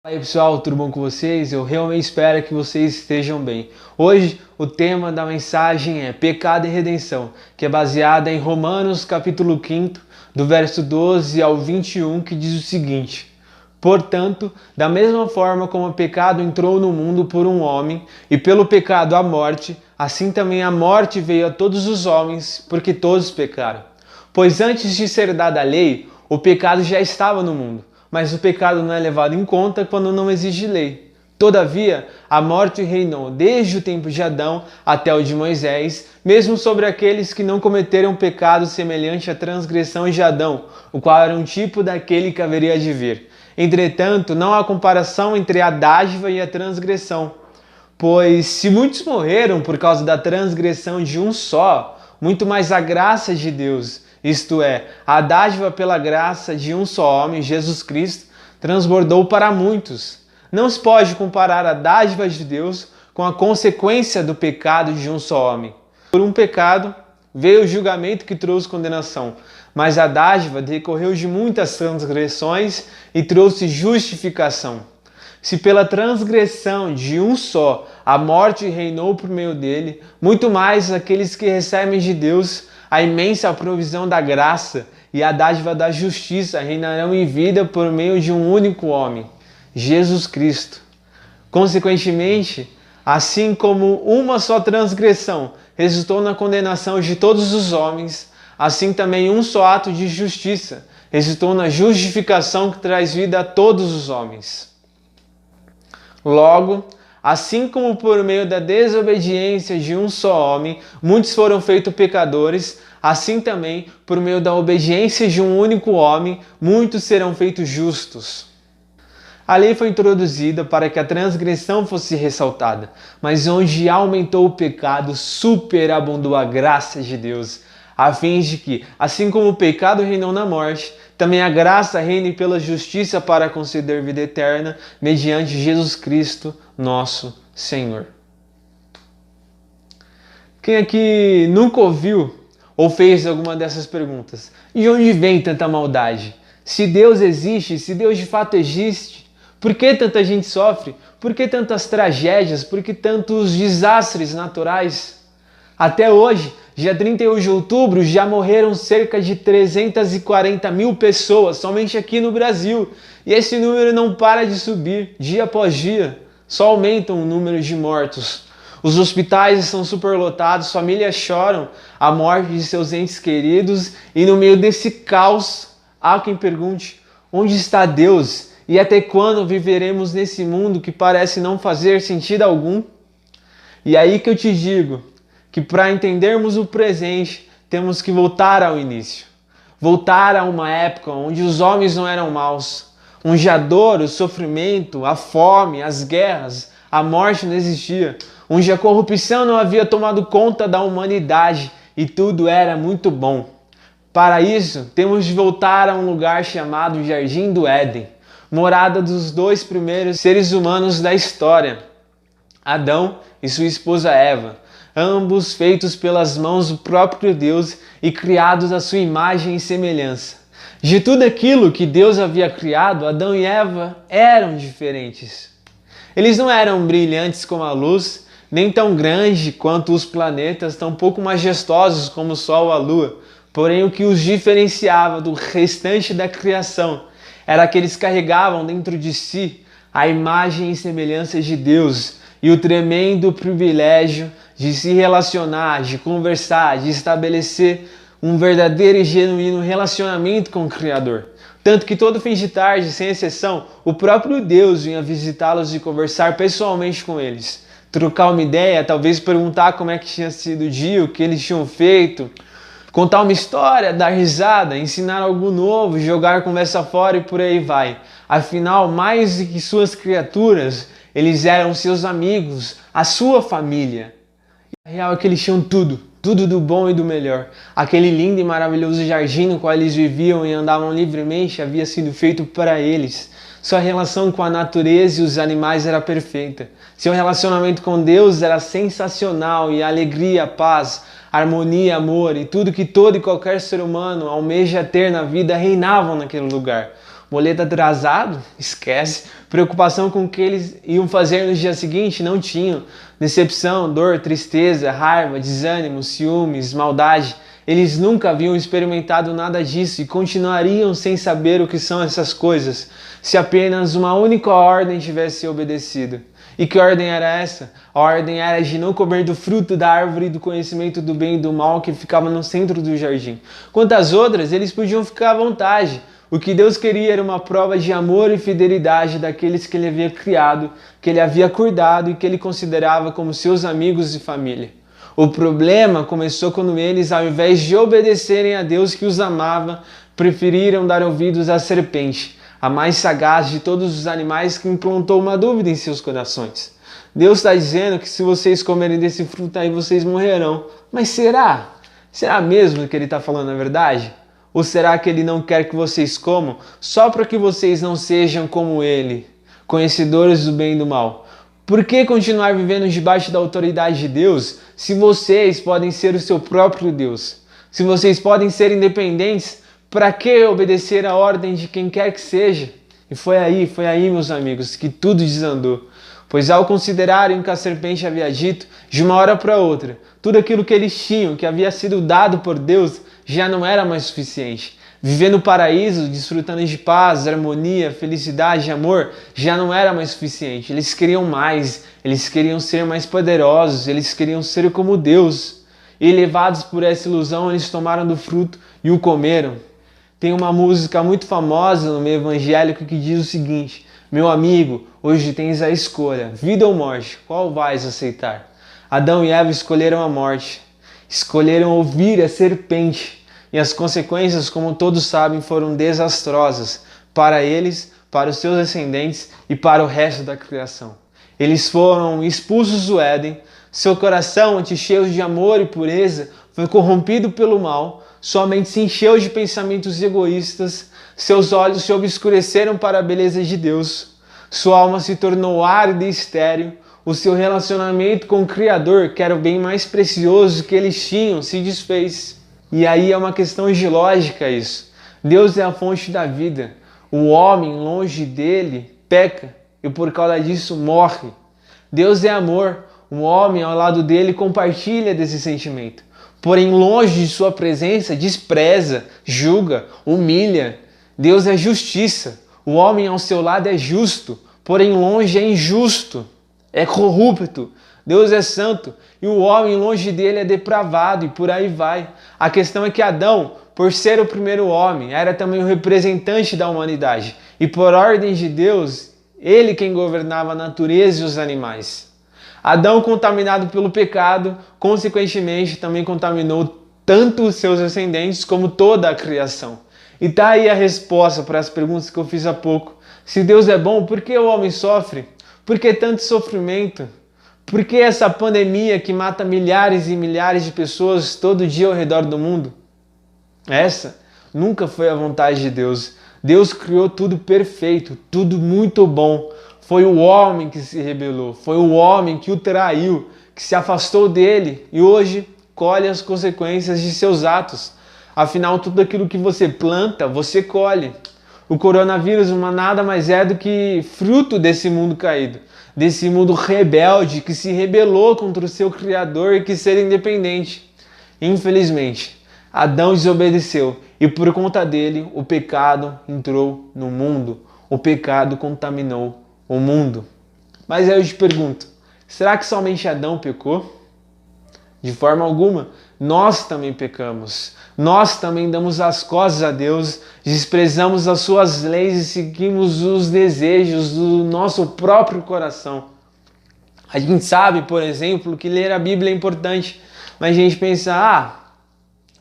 E aí pessoal, tudo bom com vocês? Eu realmente espero que vocês estejam bem. Hoje o tema da mensagem é Pecado e Redenção, que é baseada em Romanos capítulo 5, do verso 12 ao 21, que diz o seguinte: Portanto, da mesma forma como o pecado entrou no mundo por um homem, e pelo pecado a morte, assim também a morte veio a todos os homens, porque todos pecaram. Pois antes de ser dada a lei, o pecado já estava no mundo. Mas o pecado não é levado em conta quando não existe lei. Todavia, a morte reinou desde o tempo de Adão até o de Moisés, mesmo sobre aqueles que não cometeram pecado semelhante à transgressão de Adão, o qual era um tipo daquele que haveria de vir. Entretanto, não há comparação entre a dádiva e a transgressão. Pois se muitos morreram por causa da transgressão de um só, muito mais a graça de Deus, isto é, a dádiva pela graça de um só homem, Jesus Cristo, transbordou para muitos. Não se pode comparar a dádiva de Deus com a consequência do pecado de um só homem. Por um pecado veio o julgamento que trouxe condenação, mas a dádiva decorreu de muitas transgressões e trouxe justificação. Se pela transgressão de um só a morte reinou por meio dele, muito mais aqueles que recebem de Deus a imensa provisão da graça e a dádiva da justiça reinarão em vida por meio de um único homem, Jesus Cristo. Consequentemente, assim como uma só transgressão resultou na condenação de todos os homens, assim também um só ato de justiça resultou na justificação que traz vida a todos os homens. Logo, assim como por meio da desobediência de um só homem, muitos foram feitos pecadores, assim também, por meio da obediência de um único homem, muitos serão feitos justos. A lei foi introduzida para que a transgressão fosse ressaltada, mas onde aumentou o pecado, superabundou a graça de Deus, a fim de que, assim como o pecado reinou na morte, também a graça reine pela justiça para conceder vida eterna, mediante Jesus Cristo, nosso Senhor. Quem aqui nunca ouviu ou fez alguma dessas perguntas? De onde vem tanta maldade? Se Deus existe, se Deus de fato existe, por que tanta gente sofre? Por que tantas tragédias? Por que tantos desastres naturais? Até hoje, dia 31 de outubro, já morreram cerca de 340 mil pessoas somente aqui no Brasil. E esse número não para de subir, dia após dia. Só aumenta o número de mortos. Os hospitais estão superlotados, famílias choram a morte de seus entes queridos. E no meio desse caos, há quem pergunte, onde está Deus? E até quando viveremos nesse mundo que parece não fazer sentido algum? E aí que eu te digo, que para entendermos o presente, temos que voltar ao início. Voltar a uma época onde os homens não eram maus, onde a dor, o sofrimento, a fome, as guerras, a morte não existia, onde a corrupção não havia tomado conta da humanidade e tudo era muito bom. Para isso, temos de voltar a um lugar chamado Jardim do Éden, morada dos dois primeiros seres humanos da história, Adão e sua esposa Eva, ambos feitos pelas mãos do próprio Deus e criados à sua imagem e semelhança. De tudo aquilo que Deus havia criado, Adão e Eva eram diferentes. Eles não eram brilhantes como a luz, nem tão grandes quanto os planetas, tão pouco majestosos como o Sol ou a Lua. Porém, o que os diferenciava do restante da criação era que eles carregavam dentro de si a imagem e semelhança de Deus e o tremendo privilégio de se relacionar, de conversar, de estabelecer um verdadeiro e genuíno relacionamento com o Criador. Tanto que todo fim de tarde, sem exceção, o próprio Deus vinha visitá-los e conversar pessoalmente com eles. Trocar uma ideia, talvez perguntar como é que tinha sido o dia, o que eles tinham feito, contar uma história, dar risada, ensinar algo novo, jogar a conversa fora e por aí vai. Afinal, mais do que suas criaturas, eles eram seus amigos, a sua família. A real é que eles tinham tudo do bom e do melhor. Aquele lindo e maravilhoso jardim no qual eles viviam e andavam livremente havia sido feito para eles. Sua relação com a natureza e os animais era perfeita. Seu relacionamento com Deus era sensacional e a alegria, a paz, harmonia, amor e tudo que todo e qualquer ser humano almeja ter na vida reinavam naquele lugar. Boleto atrasado? Esquece. preocupação com o que eles iam fazer no dia seguinte, não tinham. Decepção, dor, tristeza, raiva, desânimo, ciúmes, maldade. Eles nunca haviam experimentado nada disso e continuariam sem saber o que são essas coisas, se apenas uma única ordem tivesse obedecido. E que ordem era essa? A ordem era de não comer do fruto da árvore do conhecimento do bem e do mal que ficava no centro do jardim. Quanto às outras, eles podiam ficar à vontade. O que Deus queria era uma prova de amor e fidelidade daqueles que ele havia criado, que ele havia cuidado e que ele considerava como seus amigos e família. O problema começou quando eles, ao invés de obedecerem a Deus que os amava, preferiram dar ouvidos à serpente, a mais sagaz de todos os animais, que implantou uma dúvida em seus corações. Deus está dizendo que se vocês comerem desse fruto aí, vocês morrerão. Mas será? Será mesmo que ele está falando a verdade? Ou será que ele não quer que vocês comam só para que vocês não sejam como ele, conhecedores do bem e do mal? Por que continuar vivendo debaixo da autoridade de Deus se vocês podem ser o seu próprio Deus? Se vocês podem ser independentes, para que obedecer a ordem de quem quer que seja? E foi aí, meus amigos, que tudo desandou. Pois ao considerarem o que a serpente havia dito, de uma hora para outra, tudo aquilo que eles tinham, que havia sido dado por Deus, já não era mais suficiente. Viver no paraíso, desfrutando de paz, harmonia, felicidade e amor, já não era mais suficiente. Eles queriam mais, eles queriam ser mais poderosos, eles queriam ser como Deus. E levados por essa ilusão, eles tomaram do fruto e o comeram. Tem uma música muito famosa no meio evangélico que diz o seguinte: meu amigo, hoje tens a escolha, vida ou morte, qual vais aceitar? Adão e Eva escolheram a morte, escolheram ouvir a serpente. E as consequências, como todos sabem, foram desastrosas para eles, para os seus descendentes e para o resto da criação. Eles foram expulsos do Éden, seu coração, antes cheio de amor e pureza, foi corrompido pelo mal, sua mente se encheu de pensamentos egoístas, seus olhos se obscureceram para a beleza de Deus, sua alma se tornou árida e estéril, o seu relacionamento com o Criador, que era o bem mais precioso que eles tinham, se desfez. E aí é uma questão de lógica isso. Deus é a fonte da vida. O homem, longe dele, peca e por causa disso morre. Deus é amor. O homem ao lado dele compartilha desse sentimento. Porém, longe de sua presença, despreza, julga, humilha. Deus é justiça. O homem ao seu lado é justo. Porém, longe é injusto. É corrupto. Deus é santo e o homem longe dele é depravado e por aí vai. A questão é que Adão, por ser o primeiro homem, era também o representante da humanidade. E por ordem de Deus, ele quem governava a natureza e os animais. Adão, contaminado pelo pecado, consequentemente também contaminou tanto os seus descendentes como toda a criação. E tá aí a resposta para as perguntas que eu fiz há pouco. Se Deus é bom, por que o homem sofre? Por que tanto sofrimento? Por que essa pandemia que mata milhares e milhares de pessoas todo dia ao redor do mundo? Essa nunca foi a vontade de Deus. Deus criou tudo perfeito, tudo muito bom. Foi o homem que se rebelou, foi o homem que o traiu, que se afastou dele e hoje colhe as consequências de seus atos. Afinal, tudo aquilo que você planta, você colhe. O coronavírus nada mais é do que fruto desse mundo caído, desse mundo rebelde que se rebelou contra o seu Criador e quis ser independente. Infelizmente, Adão desobedeceu e por conta dele o pecado entrou no mundo. O pecado contaminou o mundo. Mas aí eu te pergunto, será que somente Adão pecou? De forma alguma. Nós também pecamos. Nós também damos as costas a Deus, desprezamos as suas leis e seguimos os desejos do nosso próprio coração. A gente sabe, por exemplo, que ler a Bíblia é importante, mas a gente pensa,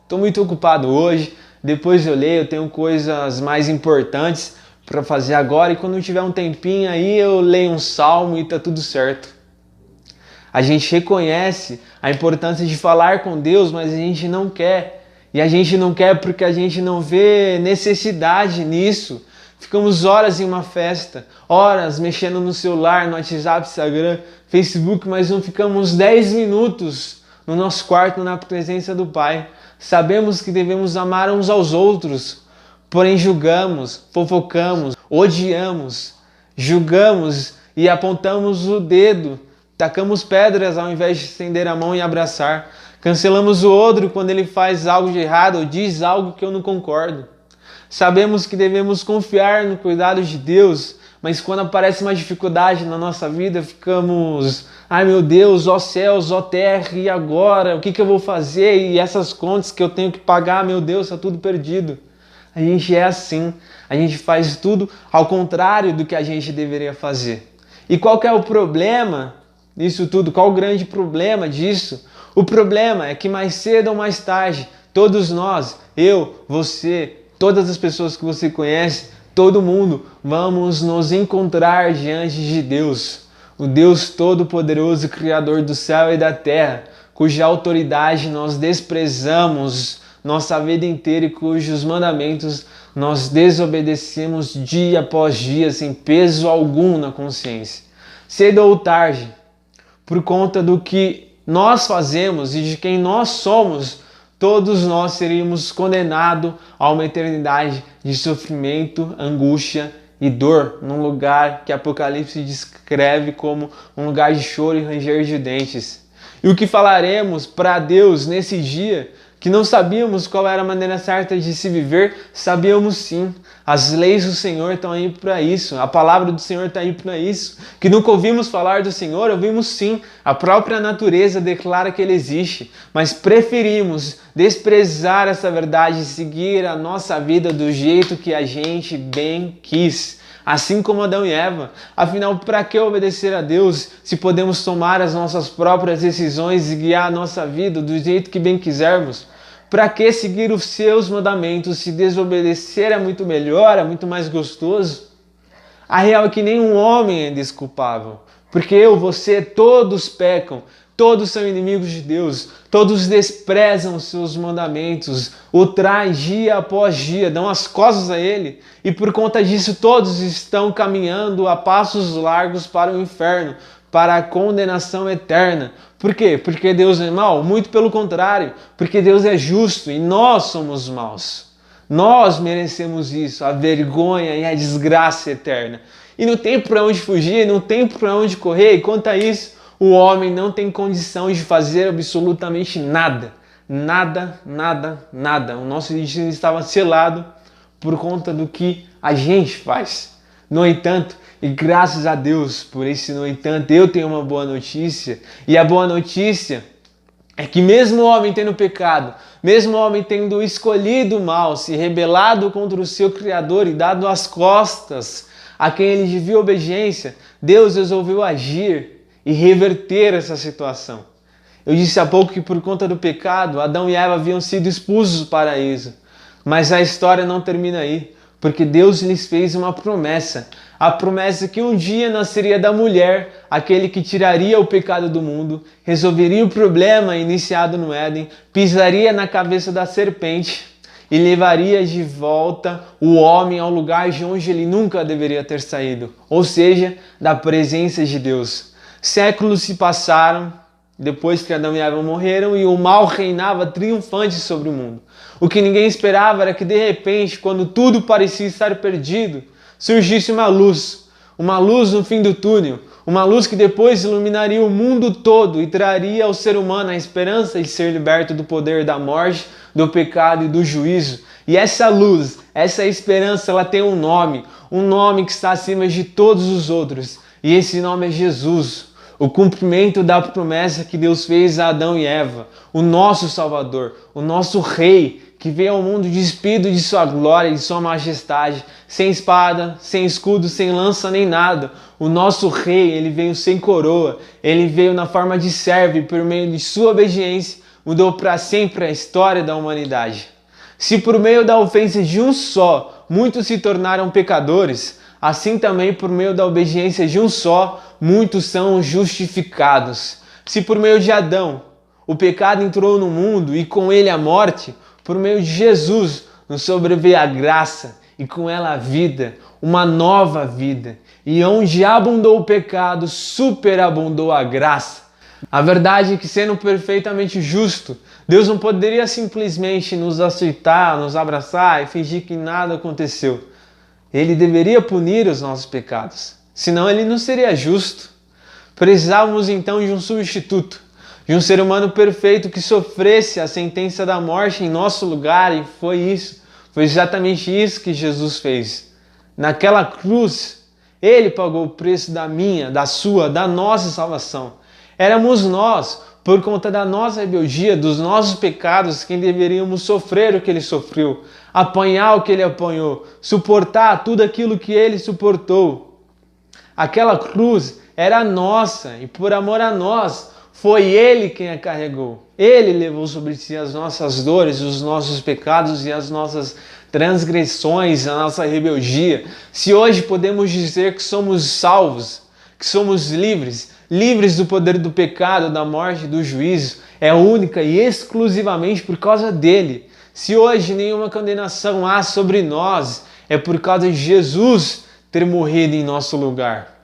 estou muito ocupado hoje, depois eu leio, eu tenho coisas mais importantes para fazer agora e quando eu tiver um tempinho aí eu leio um salmo e tá tudo certo. A gente reconhece a importância de falar com Deus, mas a gente não quer. E a gente não quer porque a gente não vê necessidade nisso. Ficamos horas em uma festa, horas mexendo no celular, no WhatsApp, Instagram, Facebook, mas não ficamos 10 minutos no nosso quarto na presença do Pai. Sabemos que devemos amar uns aos outros, porém julgamos, fofocamos, odiamos. julgamos e apontamos o dedo, tacamos pedras ao invés de estender a mão e abraçar, cancelamos o outro quando ele faz algo de errado ou diz algo que eu não concordo. Sabemos que devemos confiar no cuidado de Deus, mas quando aparece uma dificuldade na nossa vida, ficamos, ai meu Deus, ó céus, ó terra, e agora? O que eu vou fazer? E essas contas que eu tenho que pagar, meu Deus, está tudo perdido. A gente é assim, a gente faz tudo ao contrário do que a gente deveria fazer. E qual que é o problema disso tudo? Qual o grande problema disso? O problema é que mais cedo ou mais tarde, todos nós, eu, você, todas as pessoas que você conhece, todo mundo, vamos nos encontrar diante de Deus, o Deus Todo-Poderoso, Criador do céu e da terra, cuja autoridade nós desprezamos nossa vida inteira e cujos mandamentos nós desobedecemos dia após dia, sem peso algum na consciência. Cedo ou tarde, por conta do que nós fazemos e de quem nós somos, todos nós seríamos condenados a uma eternidade de sofrimento, angústia e dor, num lugar que Apocalipse descreve como um lugar de choro e ranger de dentes. E o que falaremos para Deus nesse dia, que não sabíamos qual era a maneira certa de se viver, sabíamos sim. As leis do Senhor estão aí para isso, a palavra do Senhor está aí para isso. Que nunca ouvimos falar do Senhor, ouvimos sim. A própria natureza declara que Ele existe, mas preferimos desprezar essa verdade e seguir a nossa vida do jeito que a gente bem quis. Assim como Adão e Eva. Afinal, para que obedecer a Deus se podemos tomar as nossas próprias decisões e guiar a nossa vida do jeito que bem quisermos? Para que seguir os seus mandamentos se desobedecer é muito melhor, é muito mais gostoso? A real é que nenhum homem é desculpável, porque eu, você, todos pecam. Todos são inimigos de Deus, todos desprezam os seus mandamentos, o traem dia após dia, dão as costas a Ele, e por conta disso todos estão caminhando a passos largos para o inferno, para a condenação eterna. Por quê? Porque Deus é mau? Muito pelo contrário, porque Deus é justo e nós somos maus. Nós merecemos isso, a vergonha e a desgraça eterna. E não tem para onde fugir, não tem para onde correr, e quanto a isso, o homem não tem condição de fazer absolutamente nada. Nada, nada, nada. O nosso destino estava selado por conta do que a gente faz. No entanto, e graças a Deus por esse no entanto, eu tenho uma boa notícia. E a boa notícia é que mesmo o homem tendo pecado, mesmo o homem tendo escolhido o mal, se rebelado contra o seu Criador e dado as costas a quem ele devia obediência, Deus resolveu agir e reverter essa situação. Eu disse há pouco que por conta do pecado, Adão e Eva haviam sido expulsos do paraíso. Mas a história não termina aí, porque Deus lhes fez uma promessa. A promessa que um dia nasceria da mulher, aquele que tiraria o pecado do mundo, resolveria o problema iniciado no Éden, pisaria na cabeça da serpente e levaria de volta o homem ao lugar de onde ele nunca deveria ter saído, ou seja, da presença de Deus. Séculos se passaram depois que Adão e Eva morreram e o mal reinava triunfante sobre o mundo. O que ninguém esperava era que de repente, quando tudo parecia estar perdido, surgisse uma luz no fim do túnel, uma luz que depois iluminaria o mundo todo e traria ao ser humano a esperança de ser liberto do poder da morte, do pecado e do juízo. E essa luz, essa esperança, ela tem um nome que está acima de todos os outros, e esse nome é Jesus. O cumprimento da promessa que Deus fez a Adão e Eva, o nosso Salvador, o nosso Rei, que veio ao mundo despido de sua glória e de sua majestade, sem espada, sem escudo, sem lança nem nada. O nosso Rei, ele veio sem coroa, ele veio na forma de servo e por meio de sua obediência mudou para sempre a história da humanidade. Se por meio da ofensa de um só, muitos se tornaram pecadores, assim também por meio da obediência de um só, muitos são justificados. Se por meio de Adão o pecado entrou no mundo e com ele a morte, por meio de Jesus nos sobreveio a graça e com ela a vida, uma nova vida. E onde abundou o pecado, superabundou a graça. A verdade é que, sendo perfeitamente justo, Deus não poderia simplesmente nos aceitar, nos abraçar e fingir que nada aconteceu. Ele deveria punir os nossos pecados. senão ele não seria justo. Precisávamos então de um substituto, de um ser humano perfeito que sofresse a sentença da morte em nosso lugar, e foi exatamente isso que Jesus fez. Naquela cruz, ele pagou o preço da minha, da sua, da nossa salvação. Éramos nós, por conta da nossa rebeldia, dos nossos pecados, quem deveríamos sofrer o que ele sofreu, apanhar o que ele apanhou, suportar tudo aquilo que ele suportou. Aquela cruz era nossa, e por amor a nós, foi ele quem a carregou. Ele levou sobre si as nossas dores, os nossos pecados e as nossas transgressões, a nossa rebeldia. Se hoje podemos dizer que somos salvos, que somos livres do poder do pecado, da morte, do juízo, é única e exclusivamente por causa dele. Se hoje nenhuma condenação há sobre nós, é por causa de Jesus ter morrido em nosso lugar.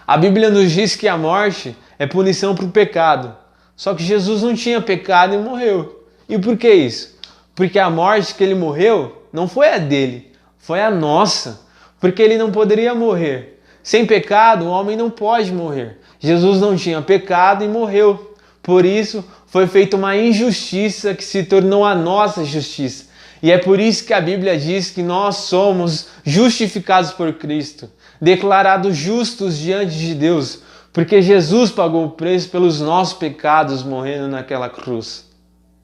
A Bíblia nos diz que a morte é punição para o pecado. Só que Jesus não tinha pecado e morreu. E por que isso? Porque a morte que ele morreu não foi a dele, foi a nossa. Porque ele não poderia morrer. Sem pecado, o homem não pode morrer. Jesus não tinha pecado e morreu. Por isso, foi feita uma injustiça que se tornou a nossa justiça. E é por isso que a Bíblia diz que nós somos justificados por Cristo, declarados justos diante de Deus, porque Jesus pagou o preço pelos nossos pecados morrendo naquela cruz.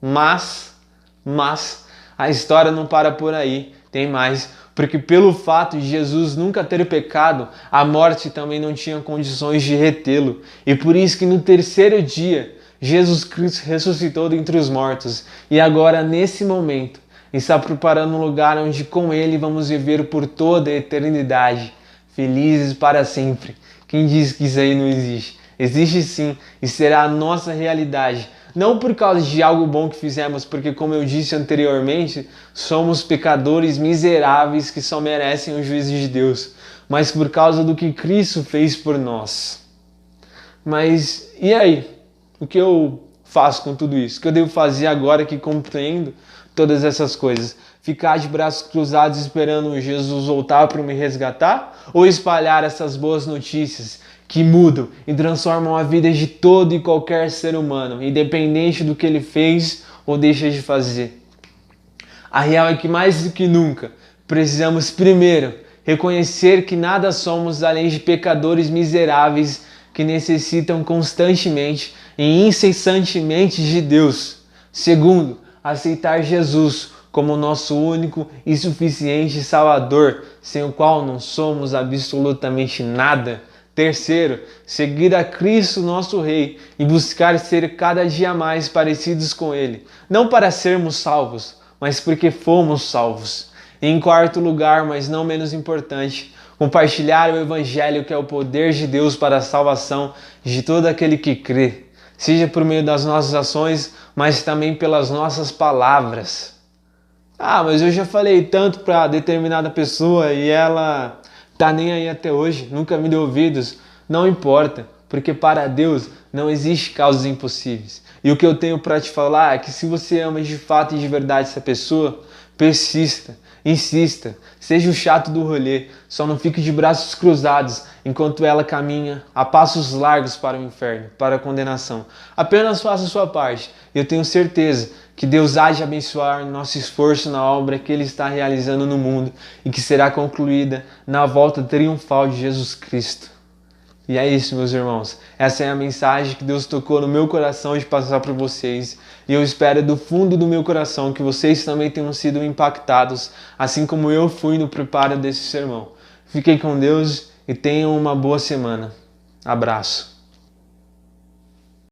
Mas a história não para por aí, tem mais, porque pelo fato de Jesus nunca ter pecado, a morte também não tinha condições de retê-lo. E por isso que no terceiro dia, Jesus Cristo ressuscitou dentre os mortos. E agora, nesse momento, está preparando um lugar onde com ele vamos viver por toda a eternidade, felizes para sempre. Quem diz que isso aí não existe? Existe sim, e será a nossa realidade. Não por causa de algo bom que fizemos, porque como eu disse anteriormente, somos pecadores miseráveis que só merecem o juízo de Deus, mas por causa do que Cristo fez por nós. Mas e aí? O que eu faço com tudo isso? O que eu devo fazer agora que compreendo todas essas coisas? Ficar de braços cruzados esperando Jesus voltar para me resgatar? Ou espalhar essas boas notícias que mudam e transformam a vida de todo e qualquer ser humano, independente do que ele fez ou deixa de fazer? A real é que mais do que nunca, precisamos primeiro reconhecer que nada somos além de pecadores miseráveis que necessitam constantemente e incessantemente de Deus. Segundo, aceitar Jesus como nosso único e suficiente Salvador, sem o qual não somos absolutamente nada. Terceiro, seguir a Cristo, nosso Rei, e buscar ser cada dia mais parecidos com Ele. Não para sermos salvos, mas porque fomos salvos. E em quarto lugar, mas não menos importante, compartilhar o Evangelho, que é o poder de Deus para a salvação de todo aquele que crê. Seja por meio das nossas ações, mas também pelas nossas palavras. Ah, mas eu já falei tanto para determinada pessoa e ela tá nem aí até hoje, nunca me deu ouvidos. Não importa, porque para Deus não existe causas impossíveis. E o que eu tenho para te falar é que se você ama de fato e de verdade essa pessoa, persista, insista, seja o chato do rolê, só não fique de braços cruzados enquanto ela caminha a passos largos para o inferno, para a condenação. Apenas faça a sua parte. Eu tenho certeza que Deus há de abençoar nosso esforço na obra que Ele está realizando no mundo e que será concluída na volta triunfal de Jesus Cristo. E é isso, meus irmãos. Essa é a mensagem que Deus tocou no meu coração de passar para vocês. E eu espero do fundo do meu coração que vocês também tenham sido impactados, assim como eu fui no preparo desse sermão. Fiquem com Deus e tenham uma boa semana. Abraço.